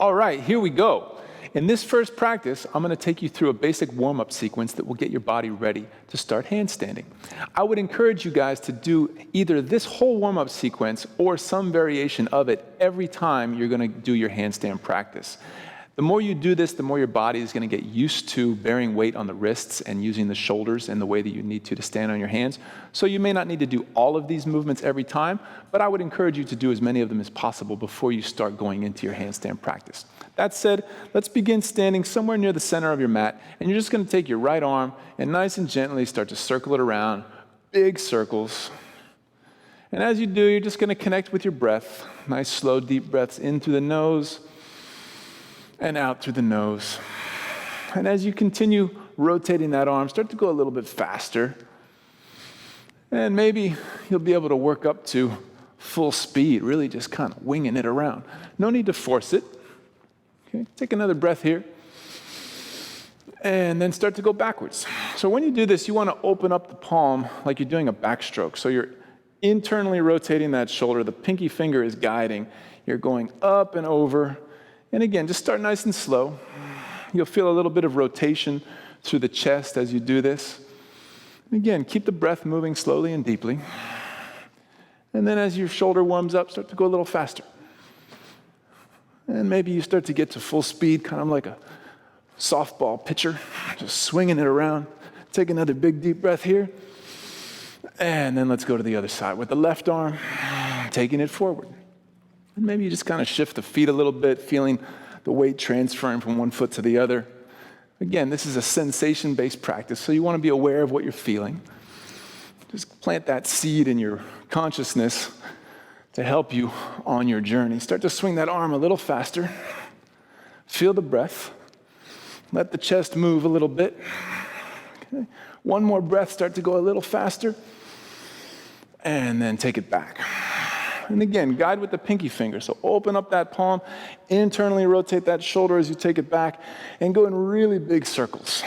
All right, here we go. In this first practice, I'm going to take you through a basic warm-up sequence that will get your body ready to start handstanding. I would encourage you guys to do either this whole warm-up sequence or some variation of it every time you're going to do your handstand practice. The more you do this, the more your body is going to get used to bearing weight on the wrists and using the shoulders in the way that you need to stand on your hands. So you may not need to do all of these movements every time, but I would encourage you to do as many of them as possible before you start going into your handstand practice. That said, let's begin standing somewhere near the center of your mat, and you're just going to take your right arm and nice and gently start to circle it around, big circles. And as you do, you're just going to connect with your breath. Nice, slow, deep breaths in through the nose and out through the nose. And as you continue rotating that arm, start to go a little bit faster. And maybe you'll be able to work up to full speed, really just kind of winging it around. No need to force it. Okay, take another breath here. And then start to go backwards. So when you do this, you want to open up the palm like you're doing a backstroke. So you're internally rotating that shoulder. The pinky finger is guiding. You're going up and over. And again, just start nice and slow. You'll feel a little bit of rotation through the chest as you do this. And again, keep the breath moving slowly and deeply. And then as your shoulder warms up, start to go a little faster. And maybe you start to get to full speed, kind of like a softball pitcher, just swinging it around. Take another big deep breath here. And then let's go to the other side with the left arm, taking it forward. And maybe you just kind of shift the feet a little bit, feeling the weight transferring from one foot to the other. Again, this is a sensation-based practice, so you want to be aware of what you're feeling. Just plant that seed in your consciousness to help you on your journey. Start to swing that arm a little faster. Feel the breath. Let the chest move a little bit. Okay. One more breath, start to go a little faster. And then take it back. And again, guide with the pinky finger. So open up that palm, internally rotate that shoulder as you take it back, and go in really big circles.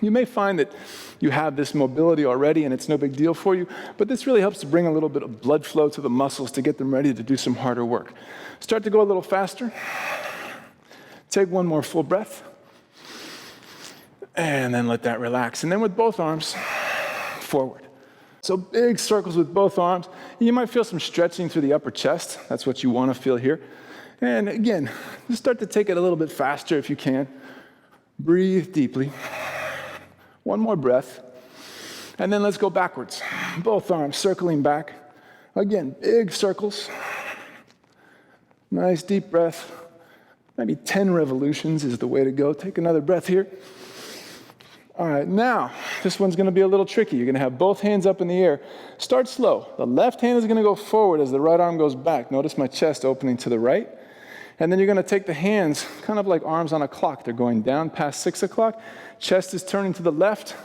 You may find that you have this mobility already and it's no big deal for you, but this really helps to bring a little bit of blood flow to the muscles to get them ready to do some harder work. Start to go a little faster. Take one more full breath. And then let that relax. And then with both arms, forward. So big circles with both arms. You might feel some stretching through the upper chest. That's what you want to feel here. And again, just start to take it a little bit faster if you can. Breathe deeply. One more breath. And then let's go backwards. Both arms circling back. Again, big circles. Nice deep breath. Maybe 10 revolutions is the way to go. Take another breath here. All right, now, this one's going to be a little tricky. You're going to have both hands up in the air. Start slow. The left hand is going to go forward as the right arm goes back. Notice my chest opening to the right. And then you're going to take the hands, kind of like arms on a clock. They're going down past 6 o'clock. Chest is turning to the left.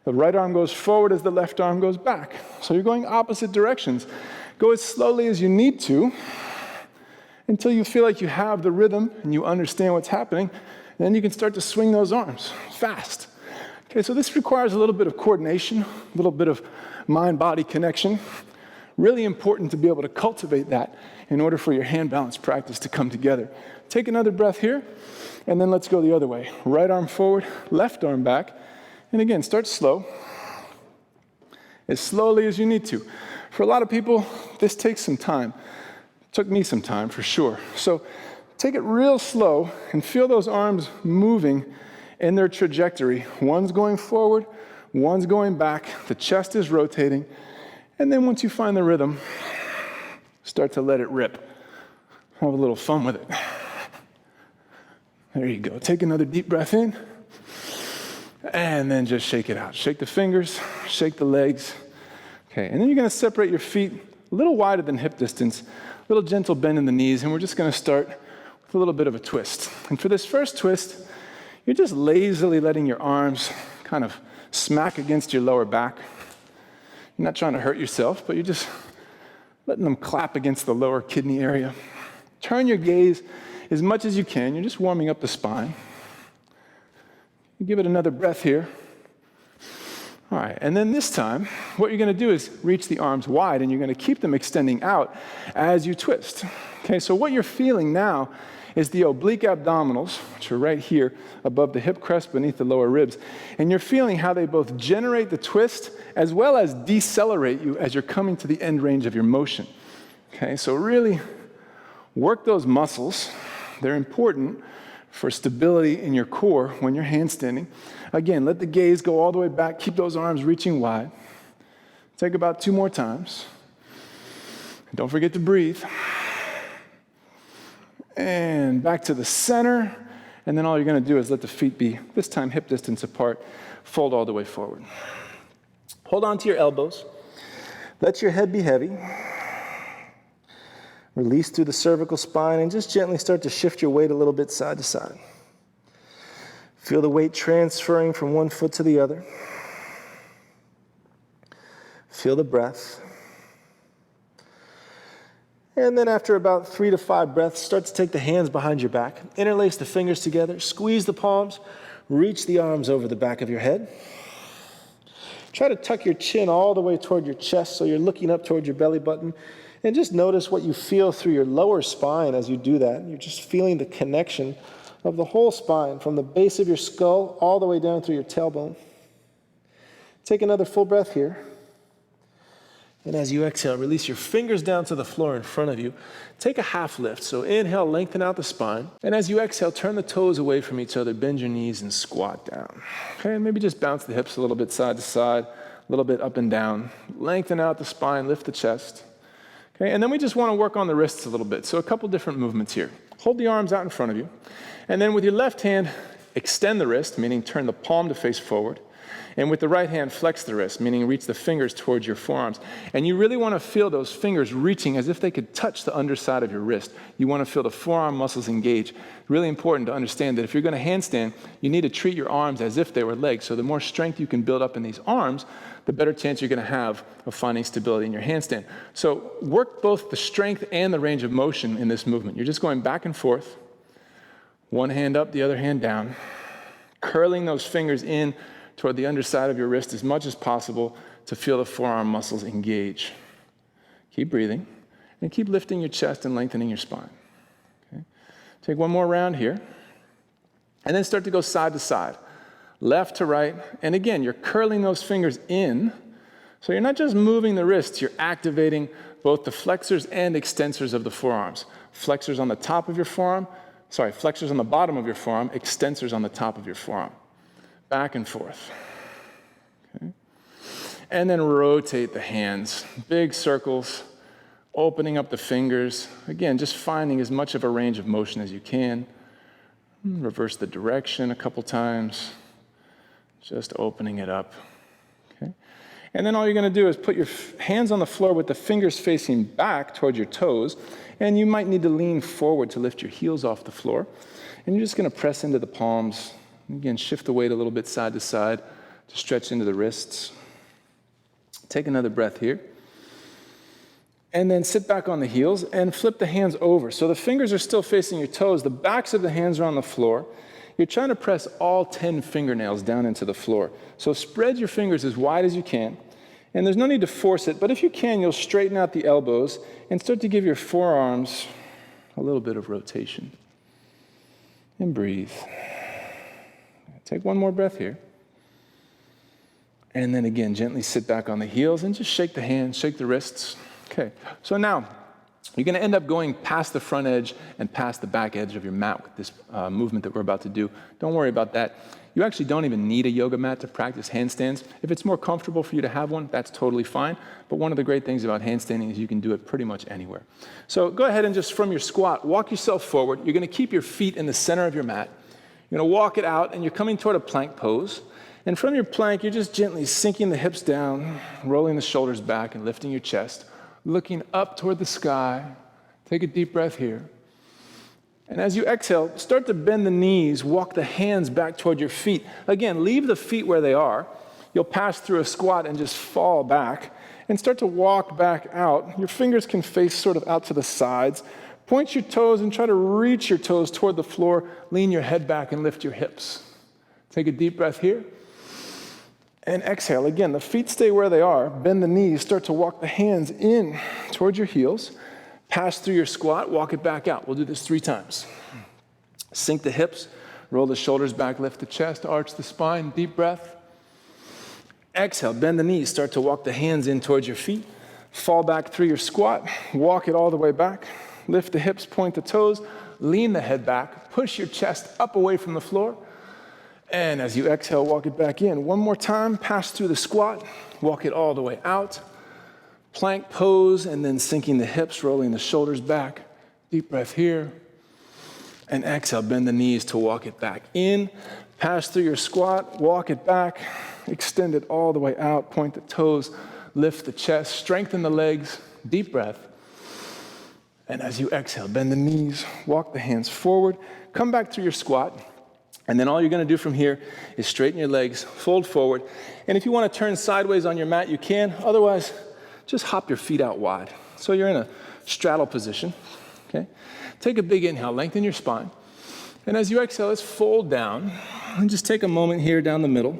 The right arm goes forward as the left arm goes back. So you're going opposite directions. Go as slowly as you need to until you feel like you have the rhythm and you understand what's happening. And then you can start to swing those arms fast. Okay, so this requires a little bit of coordination, a little bit of mind-body connection. Really important to be able to cultivate that in order for your hand balance practice to come together. Take another breath here, and then let's go the other way. Right arm forward, left arm back. And again, start slow, as slowly as you need to. For a lot of people, this takes some time. It took me some time, for sure. So take it real slow and feel those arms moving in their trajectory. One's going forward, one's going back, the chest is rotating, and then once you find the rhythm, start to let it rip. Have a little fun with it. There you go. Take another deep breath in, and then just shake it out. Shake the fingers, shake the legs. Okay, and then you're gonna separate your feet a little wider than hip distance, a little gentle bend in the knees, and we're just gonna start with a little bit of a twist. And for this first twist, you're just lazily letting your arms kind of smack against your lower back. You're not trying to hurt yourself, but you're just letting them clap against the lower kidney area. Turn your gaze as much as you can. You're just warming up the spine. Give it another breath here. All right, and then this time, what you're going to do is reach the arms wide, and you're going to keep them extending out as you twist. Okay, so what you're feeling now is the oblique abdominals, which are right here above the hip crest beneath the lower ribs. And you're feeling how they both generate the twist as well as decelerate you as you're coming to the end range of your motion. Okay, so really work those muscles. They're important for stability in your core when you're handstanding. Again, let the gaze go all the way back. Keep those arms reaching wide. Take about 2 more times. Don't forget to breathe. And back to the center. And then all you're going to do is let the feet be, this time, hip distance apart. Fold all the way forward. Hold on to your elbows. Let your head be heavy. Release through the cervical spine and just gently start to shift your weight a little bit side to side. Feel the weight transferring from one foot to the other. Feel the breath. And then after about 3 to 5 breaths, start to take the hands behind your back. Interlace the fingers together. Squeeze the palms. Reach the arms over the back of your head. Try to tuck your chin all the way toward your chest so you're looking up toward your belly button. And just notice what you feel through your lower spine as you do that. You're just feeling the connection of the whole spine from the base of your skull all the way down through your tailbone. Take another full breath here. And as you exhale, release your fingers down to the floor in front of you. Take a half lift. So inhale, lengthen out the spine. And as you exhale, turn the toes away from each other, bend your knees and squat down. Okay, and maybe just bounce the hips a little bit side to side, a little bit up and down. Lengthen out the spine, lift the chest. Okay, and then we just want to work on the wrists a little bit. So a couple different movements here. Hold the arms out in front of you. And then with your left hand, extend the wrist, meaning turn the palm to face forward. And with the right hand, flex the wrist, meaning reach the fingers towards your forearms. And you really want to feel those fingers reaching as if they could touch the underside of your wrist. You want to feel the forearm muscles engage. Really important to understand that if you're going to handstand, you need to treat your arms as if they were legs. So the more strength you can build up in these arms, the better chance you're going to have of finding stability in your handstand. So work both the strength and the range of motion in this movement. You're just going back and forth, one hand up, the other hand down, curling those fingers in toward the underside of your wrist as much as possible to feel the forearm muscles engage. Keep breathing, and keep lifting your chest and lengthening your spine. Okay? Take one more round here, and then start to go side to side, left to right, and again, you're curling those fingers in, so you're not just moving the wrists, you're activating both the flexors and extensors of the forearms. Flexors on the top of your forearm, flexors on the bottom of your forearm, extensors on the top of your forearm. Back and forth. Okay. And then rotate the hands. Big circles, opening up the fingers. Again, just finding as much of a range of motion as you can. Reverse the direction a couple times. Just opening it up. Okay. And then all you're going to do is put your hands on the floor with the fingers facing back toward your toes. And you might need to lean forward to lift your heels off the floor. And you're just going to press into the palms. Again, shift the weight a little bit side to side to stretch into the wrists. Take another breath here. And then sit back on the heels and flip the hands over. So the fingers are still facing your toes. The backs of the hands are on the floor. You're trying to press all 10 fingernails down into the floor. So spread your fingers as wide as you can. And there's no need to force it, but if you can, you'll straighten out the elbows and start to give your forearms a little bit of rotation. And breathe. Take one more breath here. And then again, gently sit back on the heels and just shake the hands, shake the wrists. Okay, so now you're going to end up going past the front edge and past the back edge of your mat with this movement that we're about to do. Don't worry about that. You actually don't even need a yoga mat to practice handstands. If it's more comfortable for you to have one, that's totally fine. But one of the great things about handstanding is you can do it pretty much anywhere. So go ahead and just from your squat, walk yourself forward. You're going to keep your feet in the center of your mat. You're going to walk it out, and you're coming toward a plank pose. And from your plank, you're just gently sinking the hips down, rolling the shoulders back, and lifting your chest, looking up toward the sky. Take a deep breath here. And as you exhale, start to bend the knees, walk the hands back toward your feet. Again, leave the feet where they are. You'll pass through a squat and just fall back, and start to walk back out. Your fingers can face sort of out to the sides. Point your toes and try to reach your toes toward the floor. Lean your head back and lift your hips. Take a deep breath here. And exhale. Again, the feet stay where they are. Bend the knees. Start to walk the hands in towards your heels. Pass through your squat. Walk it back out. We'll do this 3 times. Sink the hips, roll the shoulders back, lift the chest, arch the spine, deep breath. Exhale, bend the knees, start to walk the hands in towards your feet. Fall back through your squat, walk it all the way back. Lift the hips, point the toes, lean the head back, push your chest up away from the floor. And as you exhale, walk it back in. One more time, pass through the squat, walk it all the way out. Plank pose, and then sinking the hips, rolling the shoulders back. Deep breath here. And exhale, bend the knees to walk it back in. Pass through your squat, walk it back, extend it all the way out, point the toes, lift the chest, strengthen the legs, deep breath. And as you exhale, bend the knees, walk the hands forward, come back through your squat, and then all you're gonna do from here is straighten your legs, fold forward, and if you wanna turn sideways on your mat, you can. Otherwise, just hop your feet out wide. So you're in a straddle position, okay? Take a big inhale, lengthen your spine. And as you exhale, let's fold down. And just take a moment here down the middle.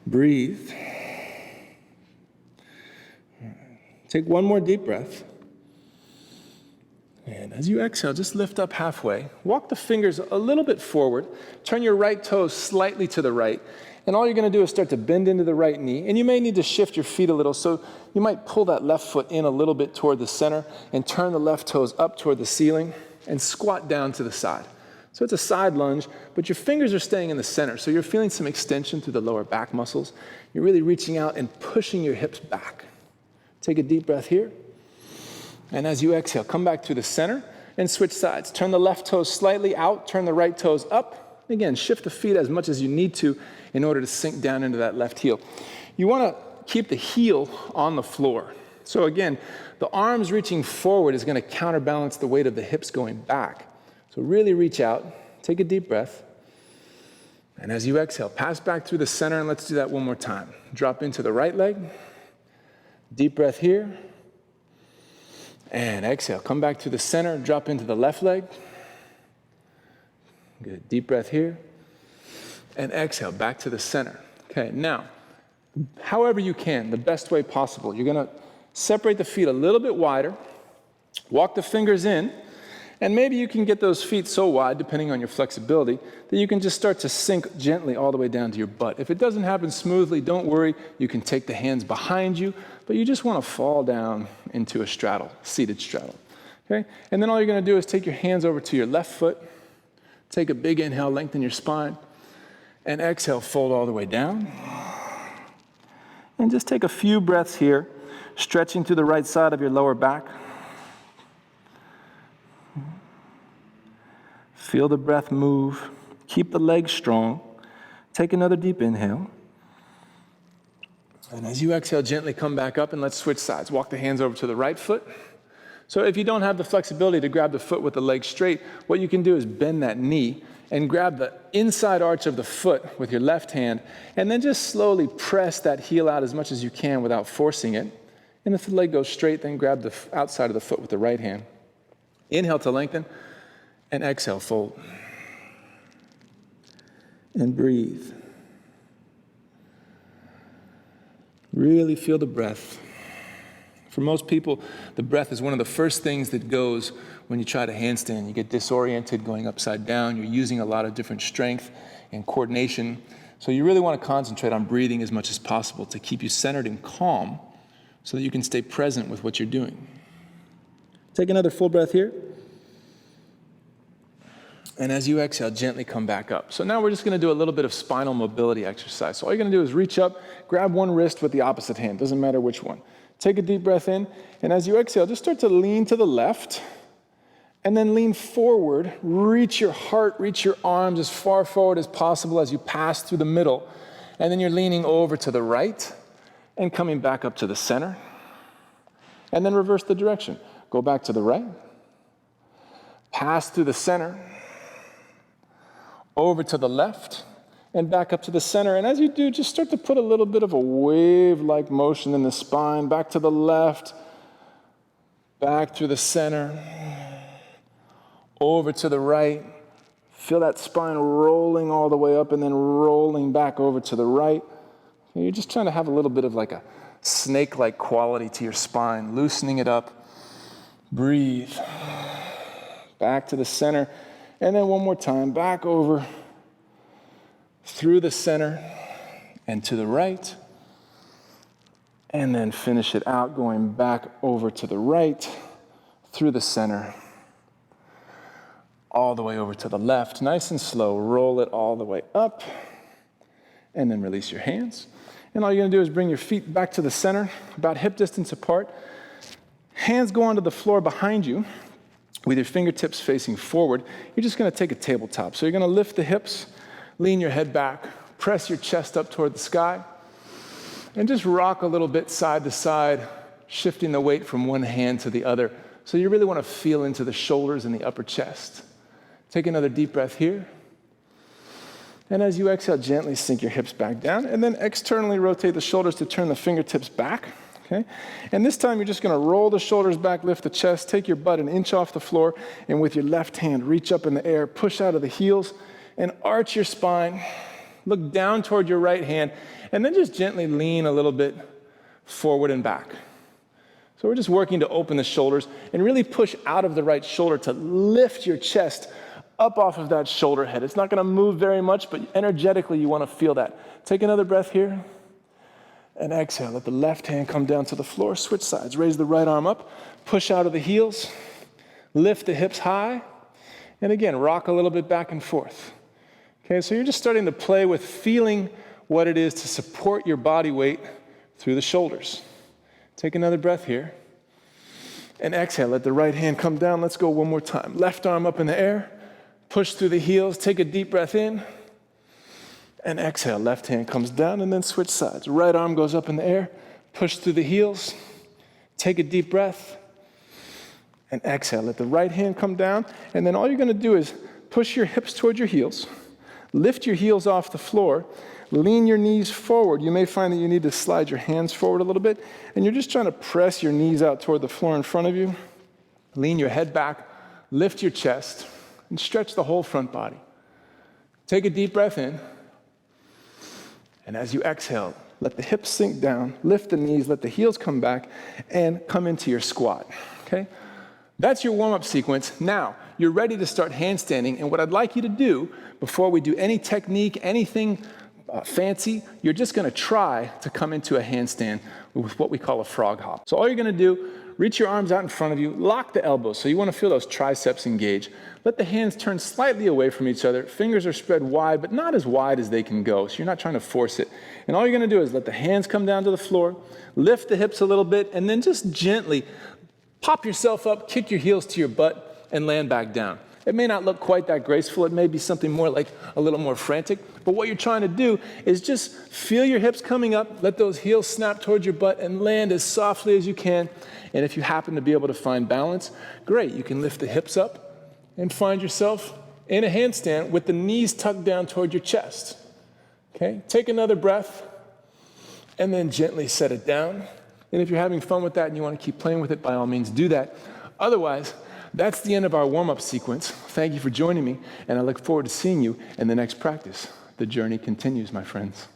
Breathe. Take one more deep breath. And as you exhale, just lift up halfway. Walk the fingers a little bit forward. Turn your right toes slightly to the right. And all you're going to do is start to bend into the right knee. And you may need to shift your feet a little. So you might pull that left foot in a little bit toward the center and turn the left toes up toward the ceiling and squat down to the side. So it's a side lunge, but your fingers are staying in the center. So you're feeling some extension through the lower back muscles. You're really reaching out and pushing your hips back. Take a deep breath here. And as you exhale, come back to the center and switch sides. Turn the left toes slightly out, turn the right toes up. Again, shift the feet as much as you need to in order to sink down into that left heel. You want to keep the heel on the floor. So again, the arms reaching forward is going to counterbalance the weight of the hips going back. So really reach out, take a deep breath. And as you exhale, pass back through the center, and let's do that one more time. Drop into the right leg. Deep breath here. And exhale, come back to the center, drop into the left leg. Good, deep breath here. And exhale, back to the center. Okay, now, however you can, the best way possible, you're gonna separate the feet a little bit wider, walk the fingers in, and maybe you can get those feet so wide, depending on your flexibility, that you can just start to sink gently all the way down to your butt. If it doesn't happen smoothly, don't worry, you can take the hands behind you, but you just wanna fall down into a straddle, seated straddle, okay? And then all you're gonna do is take your hands over to your left foot, take a big inhale, lengthen your spine, and exhale, fold all the way down. And just take a few breaths here, stretching to the right side of your lower back. Feel the breath move. Keep the legs strong. Take another deep inhale. And as you exhale, gently come back up and let's switch sides. Walk the hands over to the right foot. So if you don't have the flexibility to grab the foot with the leg straight, what you can do is bend that knee and grab the inside arch of the foot with your left hand, and then just slowly press that heel out as much as you can without forcing it. And if the leg goes straight, then grab the outside of the foot with the right hand. Inhale to lengthen, and exhale, fold. And breathe. Really feel the breath. For most people, the breath is one of the first things that goes when you try to handstand. You get disoriented going upside down. You're using a lot of different strength and coordination. So you really want to concentrate on breathing as much as possible to keep you centered and calm so that you can stay present with what you're doing. Take another full breath here. And as you exhale, gently come back up. So now we're just going to do a little bit of spinal mobility exercise. So all you're going to do is reach up, grab one wrist with the opposite hand. Doesn't matter which one. Take a deep breath in, and as you exhale, just start to lean to the left, and then lean forward. Reach your heart, reach your arms as far forward as possible as you pass through the middle. And then you're leaning over to the right and coming back up to the center. And then reverse the direction. Go back to the right, pass through the center, over to the left, and back up to the center. And as you do, just start to put a little bit of a wave-like motion in the spine, back to the left, back through the center, over to the right. Feel that spine rolling all the way up and then rolling back over to the right. And you're just trying to have a little bit of like a snake-like quality to your spine, loosening it up. Breathe. Back to the center. And then one more time, back over, through the center, and to the right. And then finish it out, going back over to the right, through the center, all the way over to the left. Nice and slow, roll it all the way up, and then release your hands. And all you're gonna do is bring your feet back to the center, about hip distance apart. Hands go onto the floor behind you, with your fingertips facing forward. You're just gonna take a tabletop. So you're gonna lift the hips, lean your head back, press your chest up toward the sky, and just rock a little bit side to side, shifting the weight from one hand to the other. So you really want to feel into the shoulders and the upper chest. Take another deep breath here. And as you exhale, gently sink your hips back down, and then externally rotate the shoulders to turn the fingertips back. Okay? And this time you're just going to roll the shoulders back, lift the chest, take your butt an inch off the floor, and with your left hand, reach up in the air, push out of the heels, and arch your spine. Look down toward your right hand, and then just gently lean a little bit forward and back. So we're just working to open the shoulders and really push out of the right shoulder to lift your chest up off of that shoulder head. It's not going to move very much, but energetically you want to feel that. Take another breath here, and exhale. Let the left hand come down to the floor. Switch sides. Raise the right arm up, push out of the heels, lift the hips high, and again, rock a little bit back and forth. Okay, so you're just starting to play with feeling what it is to support your body weight through the shoulders. Take another breath here. And exhale, let the right hand come down. Let's go one more time. Left arm up in the air. Push through the heels. Take a deep breath in. And exhale, left hand comes down, and then switch sides. Right arm goes up in the air. Push through the heels. Take a deep breath. And exhale, let the right hand come down. And then all you're going to do is push your hips toward your heels. Lift your heels off the floor. Lean your knees forward. You may find that you need to slide your hands forward a little bit, and you're just trying to press your knees out toward the floor in front of you. Lean your head back, lift your chest, and stretch the whole front body. Take a deep breath in, and as you exhale, let the hips sink down, lift the knees, let the heels come back, and come into your squat, okay? That's your warm-up sequence. Now, you're ready to start handstanding, and what I'd like you to do before we do any technique, anything fancy, you're just gonna try to come into a handstand with what we call a frog hop. So all you're gonna do, reach your arms out in front of you, lock the elbows, so you wanna feel those triceps engage. Let the hands turn slightly away from each other. Fingers are spread wide, but not as wide as they can go, so you're not trying to force it. And all you're gonna do is let the hands come down to the floor, lift the hips a little bit, and then just gently pop yourself up, kick your heels to your butt, and land back down. It may not look quite that graceful. It may be something more like a little more frantic. But what you're trying to do is just feel your hips coming up, let those heels snap towards your butt, and land as softly as you can. And if you happen to be able to find balance, great. You can lift the hips up and find yourself in a handstand with the knees tucked down toward your chest. Okay? Take another breath, and then gently set it down. And if you're having fun with that and you want to keep playing with it, by all means, do that. Otherwise, that's the end of our warm-up sequence. Thank you for joining me, and I look forward to seeing you in the next practice. The journey continues, my friends.